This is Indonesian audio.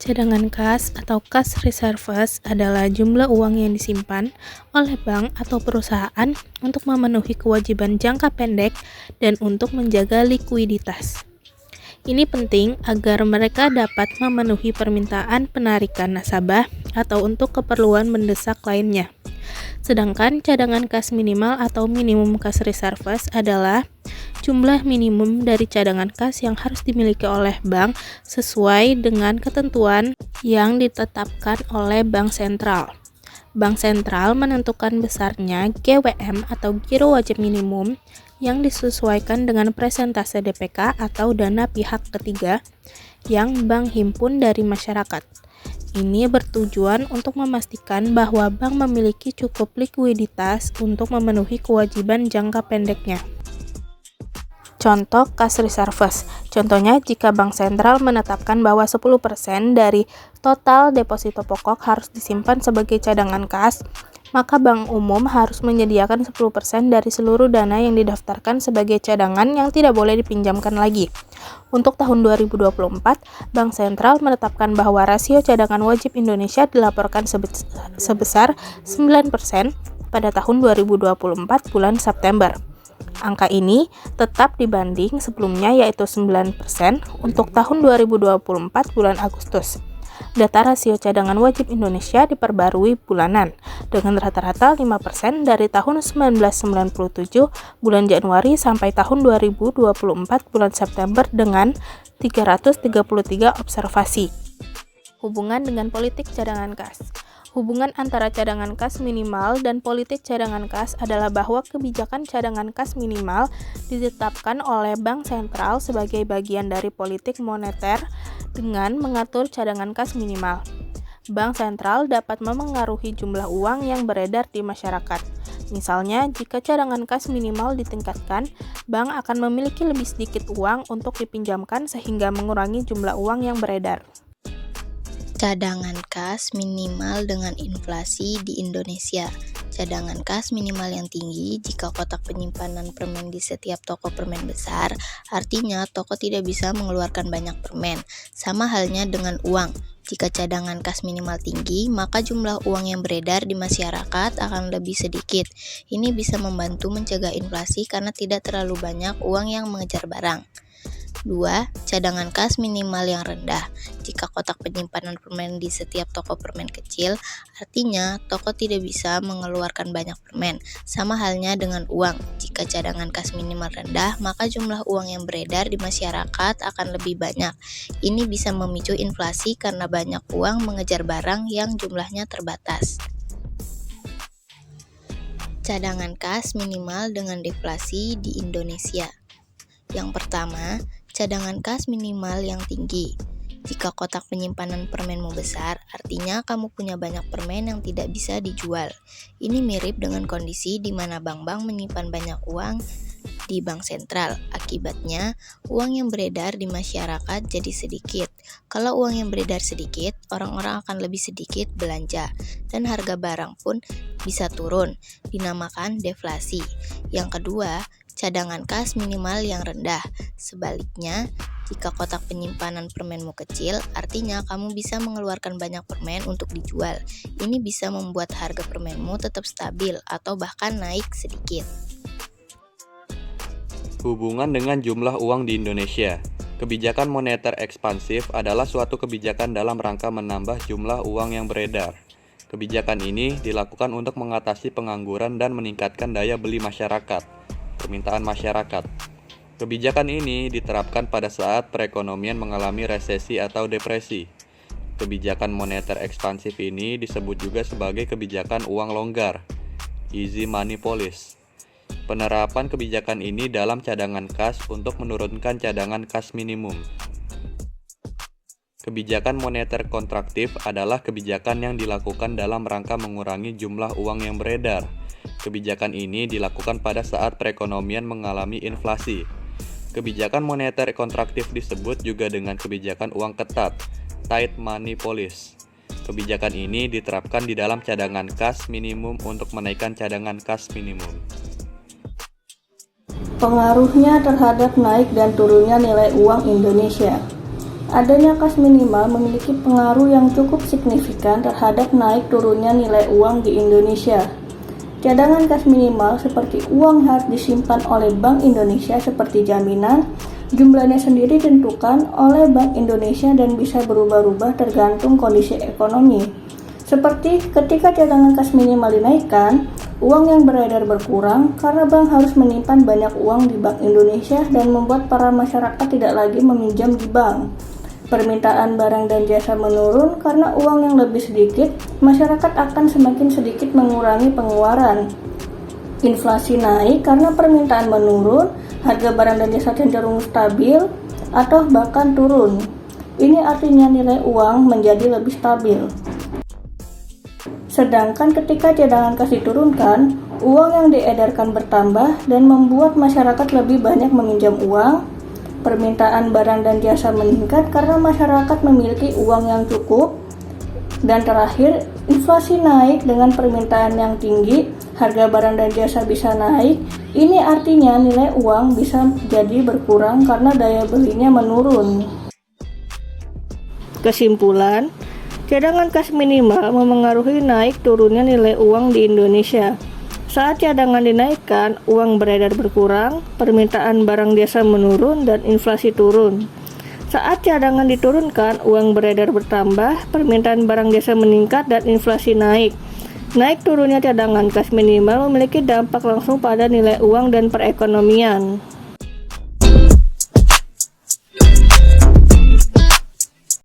Cadangan kas atau cash reserves adalah jumlah uang yang disimpan oleh bank atau perusahaan untuk memenuhi kewajiban jangka pendek dan untuk menjaga likuiditas. Ini penting agar mereka dapat memenuhi permintaan penarikan nasabah atau untuk keperluan mendesak lainnya. Sedangkan cadangan kas minimal atau minimum cash reserves adalah jumlah minimum dari cadangan kas yang harus dimiliki oleh bank sesuai dengan ketentuan yang ditetapkan oleh Bank Sentral. Bank Sentral menentukan besarnya GWM atau giro wajib minimum yang disesuaikan dengan persentase DPK atau dana pihak ketiga yang bank himpun dari masyarakat. Ini bertujuan untuk memastikan bahwa bank memiliki cukup likuiditas untuk memenuhi kewajiban jangka pendeknya. Contoh cash reserves. Contohnya, jika Bank Sentral menetapkan bahwa 10% dari total deposito pokok harus disimpan sebagai cadangan kas, maka bank umum harus menyediakan 10% dari seluruh dana yang didaftarkan sebagai cadangan yang tidak boleh dipinjamkan lagi. Untuk tahun 2024, Bank Sentral menetapkan bahwa rasio cadangan wajib Indonesia dilaporkan sebesar 9% pada tahun 2024 bulan September. Angka ini tetap dibanding sebelumnya yaitu 9% untuk tahun 2024 bulan Agustus. Data rasio cadangan wajib Indonesia diperbarui bulanan dengan rata-rata 5% dari tahun 1997 bulan Januari sampai tahun 2024 bulan September dengan 333 observasi. Hubungan dengan politik cadangan kas. Hubungan antara cadangan kas minimal dan politik cadangan kas adalah bahwa kebijakan cadangan kas minimal ditetapkan oleh Bank Sentral sebagai bagian dari politik moneter dengan mengatur cadangan kas minimal. Bank Sentral dapat memengaruhi jumlah uang yang beredar di masyarakat. Misalnya, jika cadangan kas minimal ditingkatkan, bank akan memiliki lebih sedikit uang untuk dipinjamkan sehingga mengurangi jumlah uang yang beredar. Cadangan kas minimal dengan inflasi di Indonesia. Cadangan kas minimal yang tinggi jika kotak penyimpanan permen di setiap toko permen besar, artinya toko tidak bisa mengeluarkan banyak permen. Sama halnya dengan uang. Jika cadangan kas minimal tinggi, maka jumlah uang yang beredar di masyarakat akan lebih sedikit. Ini bisa membantu mencegah inflasi karena tidak terlalu banyak uang yang mengejar barang. 2. Cadangan kas minimal yang rendah. Jika kotak penyimpanan permen di setiap toko permen kecil, artinya toko tidak bisa mengeluarkan banyak permen. Sama halnya dengan uang. Jika cadangan kas minimal rendah, maka jumlah uang yang beredar di masyarakat akan lebih banyak. Ini bisa memicu inflasi karena banyak uang mengejar barang yang jumlahnya terbatas. Cadangan kas minimal dengan deflasi di Indonesia. Yang pertama, cadangan kas minimal yang tinggi. Jika kotak penyimpanan permenmu besar, artinya kamu punya banyak permen yang tidak bisa dijual. Ini mirip dengan kondisi di mana bank-bank menyimpan banyak uang di bank sentral. Akibatnya, uang yang beredar di masyarakat jadi sedikit. Kalau uang yang beredar sedikit, orang-orang akan lebih sedikit belanja, dan harga barang pun bisa turun, dinamakan deflasi. Yang kedua, cadangan kas minimal yang rendah. Sebaliknya, jika kotak penyimpanan permenmu kecil, artinya kamu bisa mengeluarkan banyak permen untuk dijual. Ini bisa membuat harga permenmu tetap stabil atau bahkan naik sedikit. Hubungan dengan jumlah uang di Indonesia. Kebijakan moneter ekspansif adalah suatu kebijakan dalam rangka menambah jumlah uang yang beredar. Kebijakan ini dilakukan untuk mengatasi pengangguran dan meningkatkan daya beli masyarakat. Permintaan masyarakat. Kebijakan ini diterapkan pada saat perekonomian mengalami resesi atau depresi. Kebijakan moneter ekspansif ini disebut juga sebagai kebijakan uang longgar, easy money policy. Penerapan kebijakan ini dalam cadangan kas untuk menurunkan cadangan kas minimum. Kebijakan moneter kontraktif adalah kebijakan yang dilakukan dalam rangka mengurangi jumlah uang yang beredar. Kebijakan ini dilakukan pada saat perekonomian mengalami inflasi. Kebijakan moneter kontraktif disebut juga dengan kebijakan uang ketat, tight money policy. Kebijakan ini diterapkan di dalam cadangan kas minimum untuk menaikkan cadangan kas minimum. Pengaruhnya terhadap naik dan turunnya nilai uang Indonesia. adanya kas minimal memiliki pengaruh yang cukup signifikan terhadap naik turunnya nilai uang di Indonesia. Cadangan kas minimal seperti uang harus disimpan oleh Bank Indonesia seperti jaminan. Jumlahnya sendiri ditentukan oleh Bank Indonesia dan bisa berubah-ubah tergantung kondisi ekonomi. Seperti ketika cadangan kas minimal dinaikkan, uang yang beredar berkurang karena bank harus menyimpan banyak uang di Bank Indonesia dan membuat para masyarakat tidak lagi meminjam di bank. Permintaan barang dan jasa menurun karena uang yang lebih sedikit, masyarakat akan semakin sedikit mengurangi pengeluaran. Inflasi naik karena permintaan menurun, harga barang dan jasa cenderung stabil atau bahkan turun. Ini artinya nilai uang menjadi lebih stabil. Sedangkan ketika cadangan kas diturunkan, uang yang diedarkan bertambah dan membuat masyarakat lebih banyak meminjam uang. Permintaan barang dan jasa meningkat karena masyarakat memiliki uang yang cukup. Dan terakhir, inflasi naik dengan permintaan yang tinggi, harga barang dan jasa bisa naik. Ini artinya nilai uang bisa jadi berkurang karena daya belinya menurun. Kesimpulan, cadangan kas minimal memengaruhi naik turunnya nilai uang di Indonesia. Saat cadangan dinaikkan, uang beredar berkurang, permintaan barang jasa menurun, dan inflasi turun. Saat cadangan diturunkan, uang beredar bertambah, permintaan barang jasa meningkat, dan inflasi naik. Naik turunnya cadangan kas minimal memiliki dampak langsung pada nilai uang dan perekonomian.